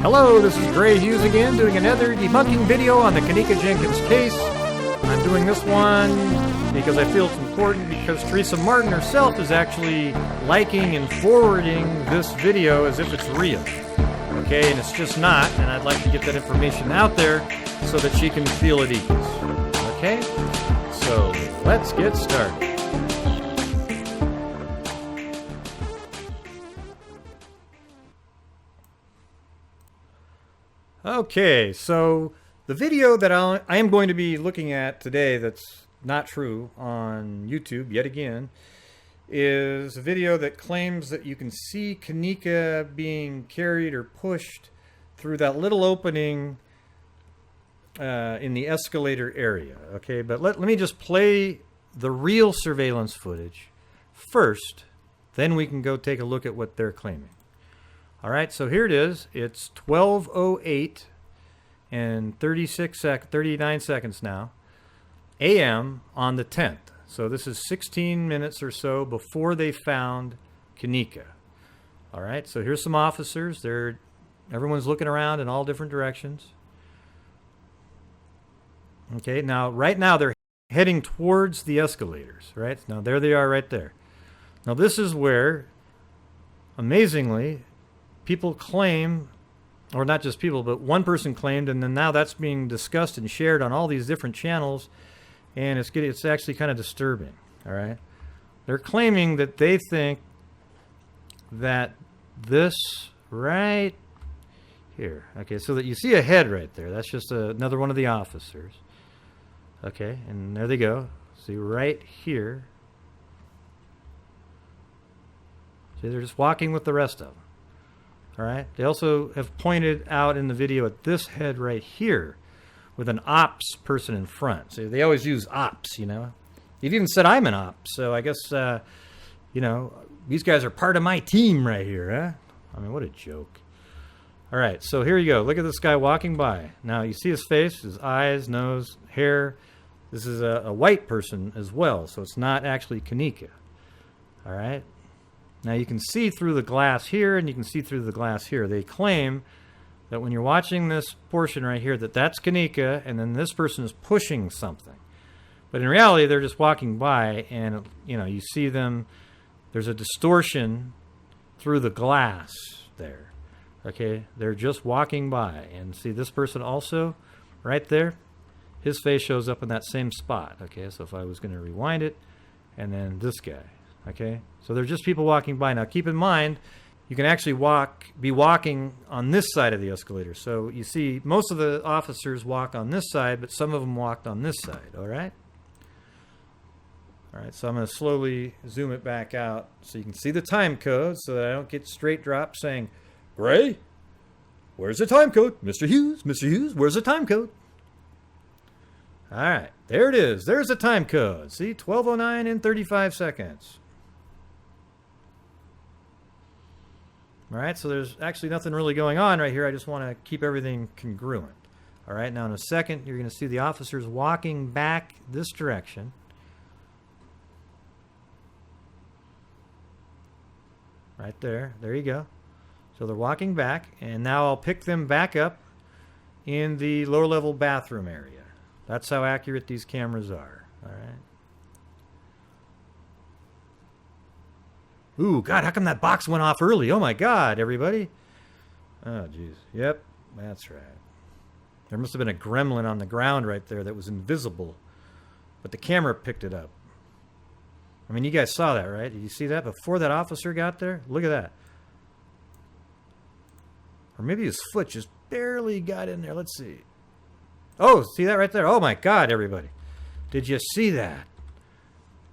Hello, this is Gray Hughes again, doing another debunking video on the Kenneka Jenkins case. I'm doing this one because I feel it's important because Teresa Martin herself is actually liking and forwarding this video as if it's real. Okay, and it's just not, and I'd like to get that information out there so that she can feel at ease. Okay? So, let's get started. Okay, so the video that I am going to be looking at today that's not true on YouTube, yet again, is a video that claims that you can see Kenneka being carried or pushed through that little opening in the escalator area. Okay, but let me just play the real surveillance footage first, then we can go take a look at what they're claiming. All right, so here it is. It's 12:08 and 39 seconds now, a.m. on the 10th. So this is 16 minutes or so before they found Kenneka. All right, so here's some officers. Everyone's looking around in all different directions. Okay, now right now they're heading towards the escalators, right? Now there they are right there. Now this is where, amazingly, people claim, or not just people, but one person claimed, and then now that's being discussed and shared on all these different channels, and it's actually kind of disturbing. All right, they're claiming that they think that this right here, okay, so that you see a head right there, that's just another one of the officers. Okay, and there they go. See right here. See, they're just walking with the rest of them. All right. They also have pointed out in the video at this head right here with an ops person in front. So they always use ops, you know. You've even said I'm an op. So I guess, you know, these guys are part of my team right here, huh? I mean, what a joke. All right. So here you go. Look at this guy walking by. Now you see his face, his eyes, nose, hair. This is a white person as well. So it's not actually Kenneka. All right. Now you can see through the glass here, and you can see through the glass here. They claim that when you're watching this portion right here, that's Kenneka, and then this person is pushing something. But in reality, they're just walking by, and you know, you see them. There's a distortion through the glass there. Okay, they're just walking by, and see this person also, right there. His face shows up in that same spot. Okay, so if I was going to rewind it, and then this guy. Okay, so they're just people walking by. Now keep in mind, you can actually be walking on this side of the escalator. So you see most of the officers walk on this side, but some of them walked on this side, all right? All right, so I'm going to slowly zoom it back out so you can see the time code so that I don't get straight drop saying, Gray, where's the time code? Mr. Hughes, where's the time code? All right, there it is. There's the time code. See, 12:09 and 35 seconds. All right, so there's actually nothing really going on right here. I just want to keep everything congruent. All right, now in a second, you're going to see the officers walking back this direction. Right there. There you go. So they're walking back, and now I'll pick them back up in the lower-level bathroom area. That's how accurate these cameras are. All right. Ooh, God, how come that box went off early? Oh, my God, everybody. Oh, jeez. Yep, that's right. There must have been a gremlin on the ground right there that was invisible, but the camera picked it up. I mean, you guys saw that, right? Did you see that before that officer got there? Look at that. Or maybe his foot just barely got in there. Let's see. Oh, see that right there? Oh, my God, everybody. Did you see that?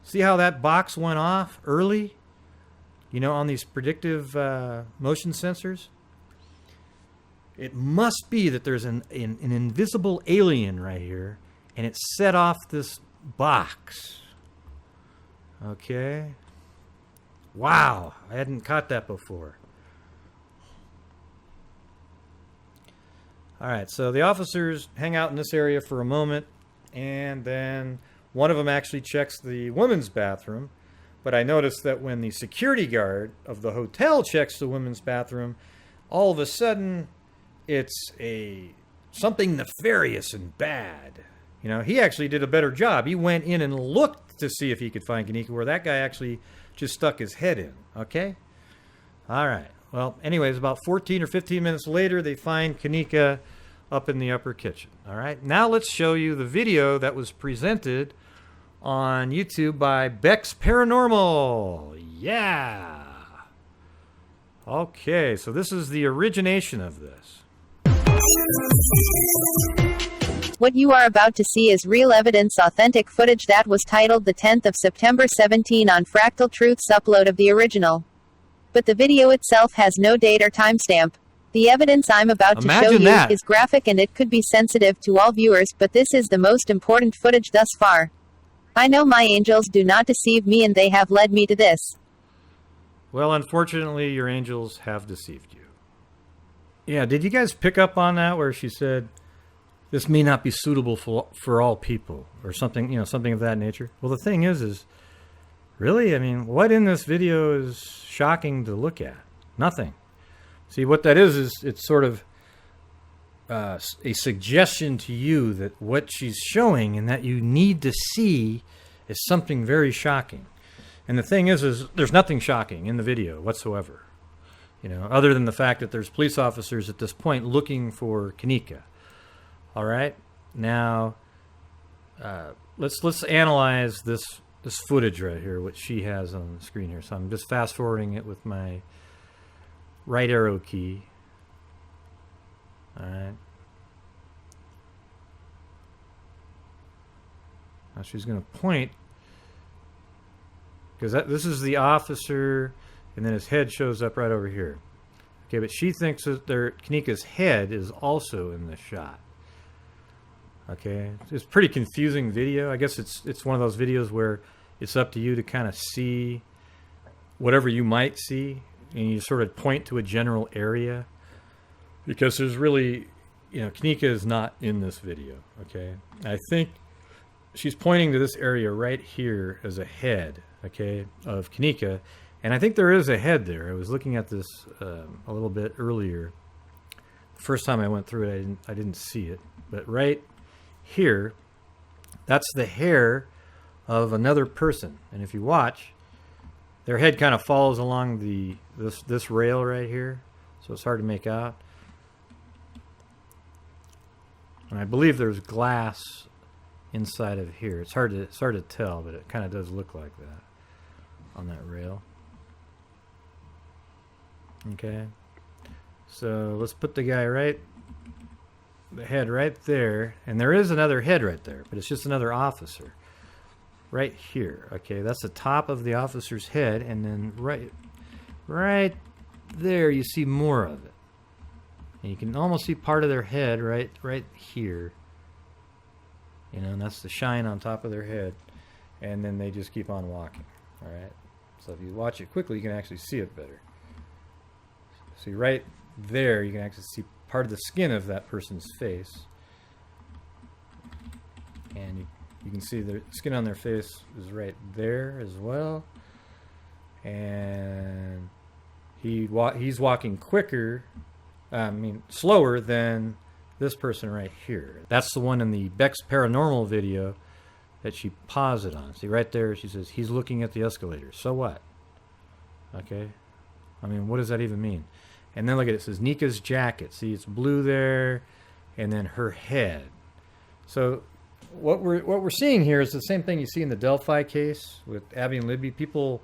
See how that box went off early? You know, on these predictive motion sensors? It must be that there's an invisible alien right here, and it set off this box. Okay. Wow, I hadn't caught that before. All right, so the officers hang out in this area for a moment, and then one of them actually checks the women's bathroom. But I noticed that when the security guard of the hotel checks the women's bathroom, all of a sudden it's something nefarious and bad. You know, he actually did a better job. He went in and looked to see if he could find Kenneka, where that guy actually just stuck his head in. Okay? All right. Well, anyways, about 14 or 15 minutes later, they find Kenneka up in the upper kitchen. All right? Now let's show you the video that was presented on YouTube by Beck's Paranormal. Yeah! Okay, so this is the origination of this. What you are about to see is real evidence, authentic footage that was titled the 10th of September 17 on Fractal Truth's upload of the original. But the video itself has no date or timestamp. The evidence I'm about to show you is graphic and it could be sensitive to all viewers, but this is the most important footage thus far. I know my angels do not deceive me, and they have led me to this. Well, unfortunately, your angels have deceived you. Yeah, did you guys pick up on that where she said, this may not be suitable for all people, or something, you know, something of that nature? Well, the thing is really, I mean, what in this video is shocking to look at? Nothing. See, what that is it's sort of a suggestion to you that what she's showing and that you need to see is something very shocking. And the thing is there's nothing shocking in the video whatsoever, you know, other than the fact that there's police officers at this point looking for Kenneka. All right, now let's analyze this footage right here, which she has on the screen here. So I'm just fast forwarding it with my right arrow key. All right. Now she's going to point, because this is the officer, and then his head shows up right over here. Okay, but she thinks that Kenneka's head is also in the shot. Okay, it's a pretty confusing video. I guess it's one of those videos where it's up to you to kind of see whatever you might see, and you sort of point to a general area, because there's really, you know, Kenneka is not in this video. Okay, I think she's pointing to this area right here as a head, okay, of Kenneka, and I think there is a head there. I was looking at this a little bit earlier. The first time I went through it, I didn't see it, but right here, that's the hair of another person, and if you watch, their head kind of follows along this rail right here, so it's hard to make out. And I believe there's glass inside of here. It's hard to tell, but it kind of does look like that on that rail. Okay, so let's put the head right there, and there is another head right there, but it's just another officer right here. Okay, that's the top of the officer's head, and then right there you see more of it, and you can almost see part of their head right here, you know, and that's the shine on top of their head, and then they just keep on walking. All right, so if you watch it quickly, you can actually see it better. See right there, you can actually see part of the skin of that person's face, and you can see the skin on their face is right there as well, and he's walking quicker, slower than this person right here. That's the one in the Beck's Paranormal video that she paused it on. See right there, she says he's looking at the escalator. So what? Okay, I mean, what does that even mean? And then look at it, it says Nika's jacket. See, it's blue there, and then her head. So what we're seeing here is the same thing you see in the Delphi case with Abby and Libby. People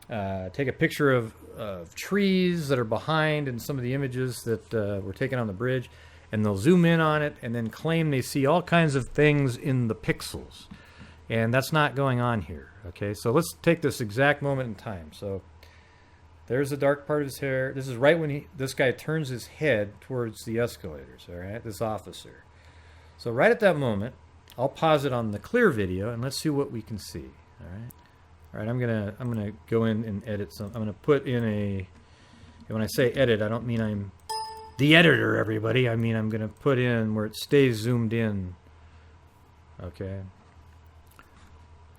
take a picture of trees that are behind in some of the images that were taken on the bridge, and they'll zoom in on it and then claim they see all kinds of things in the pixels. And that's not going on here. Okay, so let's take this exact moment in time. So there's the dark part of his hair. This is right when this guy turns his head towards the escalators, all right, this officer. So right at that moment, I'll pause it on the clear video, and let's see what we can see, all right? All right, I'm gonna go in and edit some. I'm gonna put in and when I say edit, I don't mean I'm the editor, everybody. I mean I'm gonna put in where it stays zoomed in, okay?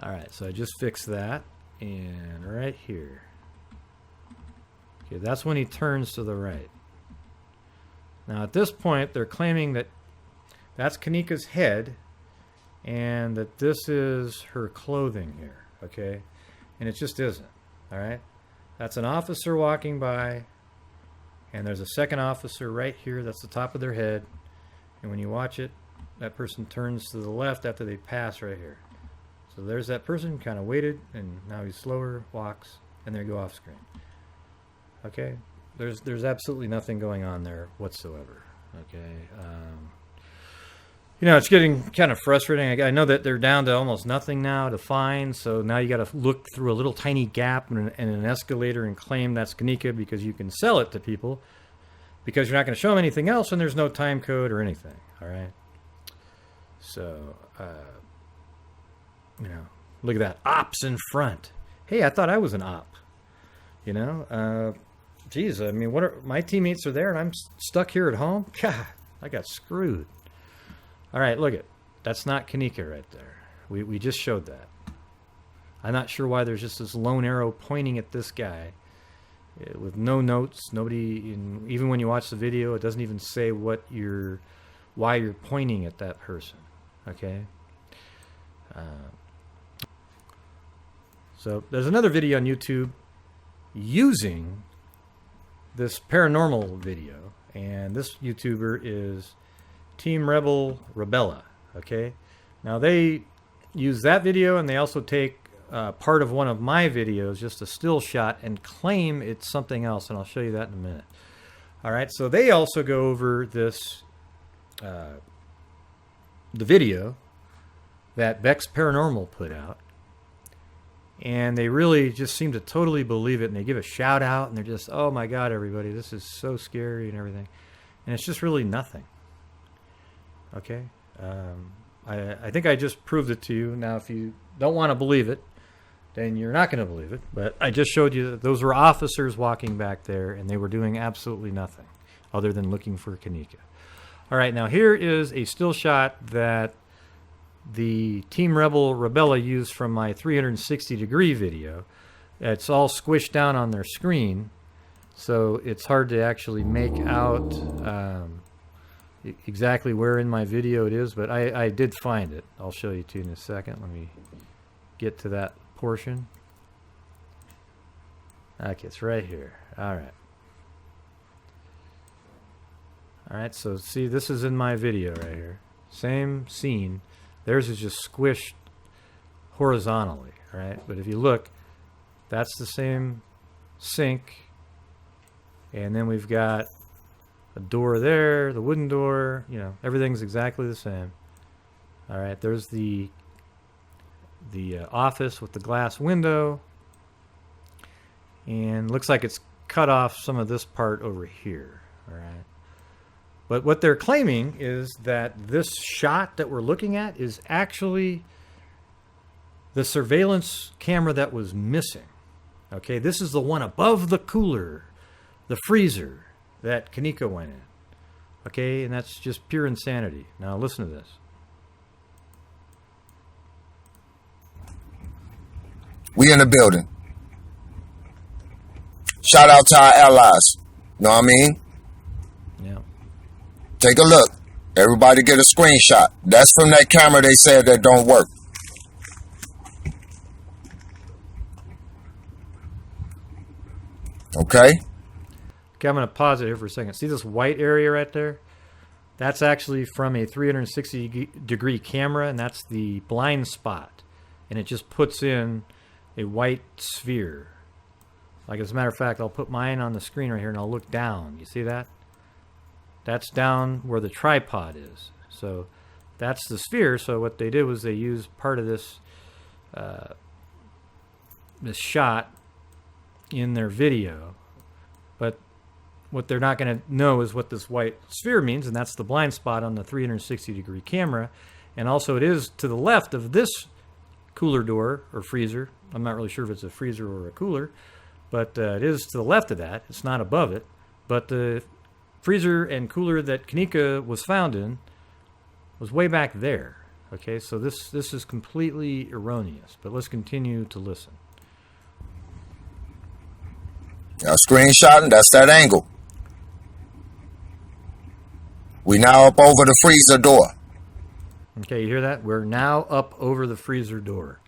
All right, so I just fixed that, and right here. Okay, that's when he turns to the right. Now at this point, they're claiming that that's Kenneka's head and that this is her clothing here, okay? And it just isn't, all right? That's an officer walking by, and there's a second officer right here. That's the top of their head. And when you watch it, that person turns to the left after they pass right here. So there's that person, kind of waited, and now he's slower, walks, and they go off screen. Okay? There's absolutely nothing going on there whatsoever. Okay? You know, it's getting kind of frustrating. I know that they're down to almost nothing now to find, so now you got to look through a little tiny gap in an escalator and claim that's Kenneka because you can sell it to people because you're not going to show them anything else and there's no time code or anything, all right? So, you know, look at that. Ops in front. Hey, I thought I was an op, you know? Geez, I mean, my teammates are there and I'm stuck here at home? God, I got screwed. All right, look it. That's not Kenneka right there. We just showed that. I'm not sure why there's just this lone arrow pointing at this guy with no notes. Even when you watch the video, it doesn't even say why you're pointing at that person. Okay. So there's another video on YouTube using this paranormal video, and this YouTuber is Team Rebel Rebella. Okay, now they use that video and they also take part of one of my videos, just a still shot, and claim it's something else, and I'll show you that in a minute. All right, so they also go over this the video that Beck's Paranormal put out, and they really just seem to totally believe it, and they give a shout out and they're just, oh my god, everybody, this is so scary and everything, and it's just really nothing. Okay, I think I just proved it to you. Now, if you don't want to believe it, then you're not going to believe it. But I just showed you that those were officers walking back there, and they were doing absolutely nothing other than looking for Kenneka. All right, now here is a still shot that the Team Rebel Rebella used from my 360-degree video. It's all squished down on their screen, so it's hard to actually make out exactly where in my video it is, but I did find it. I'll show you too in a second. Let me get to that portion. Okay, it's right here. All right, so see, this is in my video right here. Same scene. Theirs is just squished horizontally, all right? But if you look, that's the same sink, and then we've got a door there, the wooden door, you know, everything's exactly the same. All right, there's the office with the glass window, and looks like it's cut off some of this part over here. All right, but what they're claiming is that this shot that we're looking at is actually the surveillance camera that was missing. Okay, this is the one above the cooler, the freezer that Kenneka went in. Okay, and that's just pure insanity. Now listen to this. We in the building. Shout out to our allies. Know what I mean? Yeah. Take a look. Everybody get a screenshot. That's from that camera they said that don't work. Okay? Okay, I'm going to pause it here for a second. See this white area right there? That's actually from a 360-degree camera, and that's the blind spot. And it just puts in a white sphere. Like, as a matter of fact, I'll put mine on the screen right here, and I'll look down. You see that? That's down where the tripod is. So that's the sphere. So what they did was they used part of this this shot in their video. But what they're not going to know is what this white sphere means, and that's the blind spot on the 360-degree camera. And also it is to the left of this cooler door or freezer. I'm not really sure if it's a freezer or a cooler, but it is to the left of that. It's not above it. But the freezer and cooler that Kenneka was found in was way back there. Okay, so this is completely erroneous, but let's continue to listen. Now screenshotting, that's that angle. We now up over the freezer door. Okay, you hear that? We're now up over the freezer door.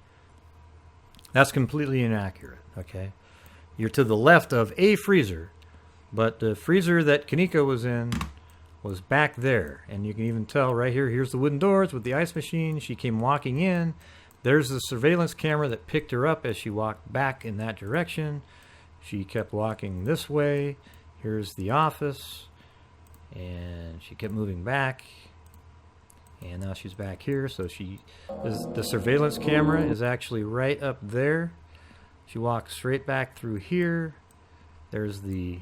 That's completely inaccurate, okay? You're to the left of a freezer, but the freezer that Kenneka was in was back there. And you can even tell right here, here's the wooden doors with the ice machine. She came walking in. There's the surveillance camera that picked her up as she walked back in that direction. She kept walking this way. Here's the office. And she kept moving back. And now she's back here. So the surveillance camera is actually right up there. She walks straight back through here. There's the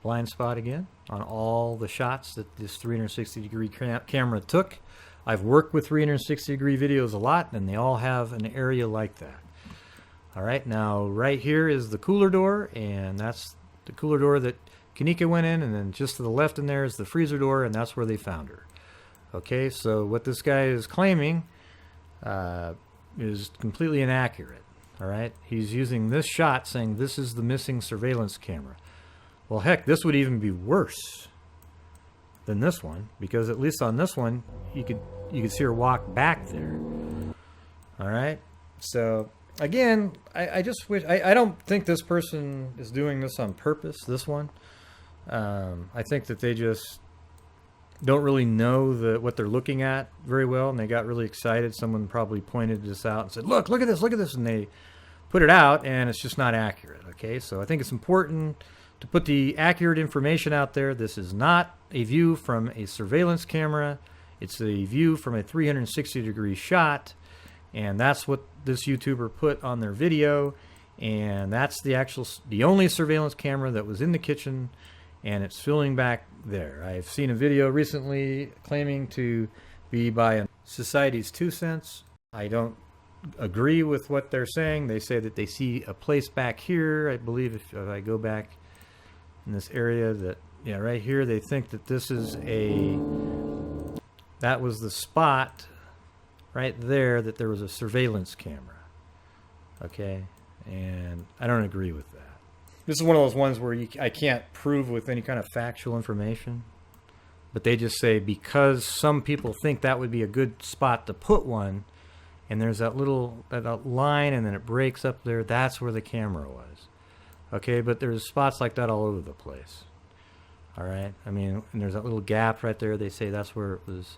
blind spot again on all the shots that this 360-degree camera took. I've worked with 360-degree videos a lot, and they all have an area like that. All right, now right here is the cooler door, and that's the cooler door that Kenneka went in, and then just to the left in there is the freezer door, and that's where they found her. Okay, so what this guy is claiming is completely inaccurate. All right, he's using this shot saying this is the missing surveillance camera. Well, heck, this would even be worse than this one, because at least on this one you could see her walk back there. All right, so again, I just wish I don't think this person is doing this on purpose. This one, I think that they just don't really know what they're looking at very well, and they got really excited. Someone probably pointed this out and said, look at this, and they put it out, and it's just not accurate. Okay, so I think it's important to put the accurate information out there. This is not a view from a surveillance camera. It's a view from a 360-degree shot, and that's what this YouTuber put on their video, and that's the only surveillance camera that was in the kitchen, and it's filming back there. I've seen a video recently claiming to be by Society's 2 cents. I don't agree with what they're saying. They say that they see a place back here. I believe if I go back in this area, that right here, they think that this is that was the spot right there, that there was a surveillance camera. Okay, and I don't agree with that. This is one of those ones where I can't prove with any kind of factual information, but they just say because some people think that would be a good spot to put one, and there's that line, and then it breaks up there, that's where the camera was. Okay, but there's spots like that all over the place. All right, I mean, and there's that little gap right there. They say that's where it was.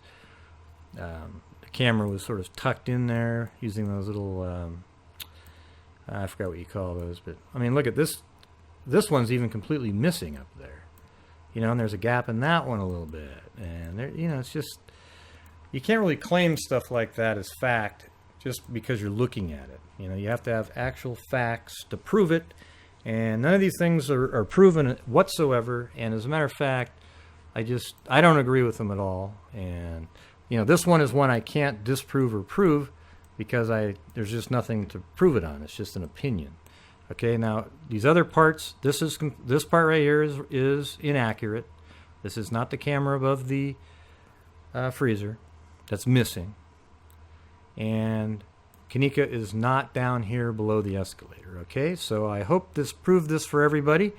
The camera was sort of tucked in there using those little, I forgot what you call those, but I mean, look at this. This one's even completely missing up there, and there's a gap in that one a little bit, and there, it's just, you can't really claim stuff like that as fact just because you're looking at it. You have to have actual facts to prove it. And none of these things are proven whatsoever. And as a matter of fact, I don't agree with them at all. And, this one is one I can't disprove or prove because there's just nothing to prove it on. It's just an opinion. Okay, now these other parts, this part right here is inaccurate. This is not the camera above the freezer. That's missing. And Kenneka is not down here below the escalator. Okay, so I hope this proved this for everybody.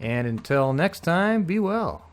And until next time, be well.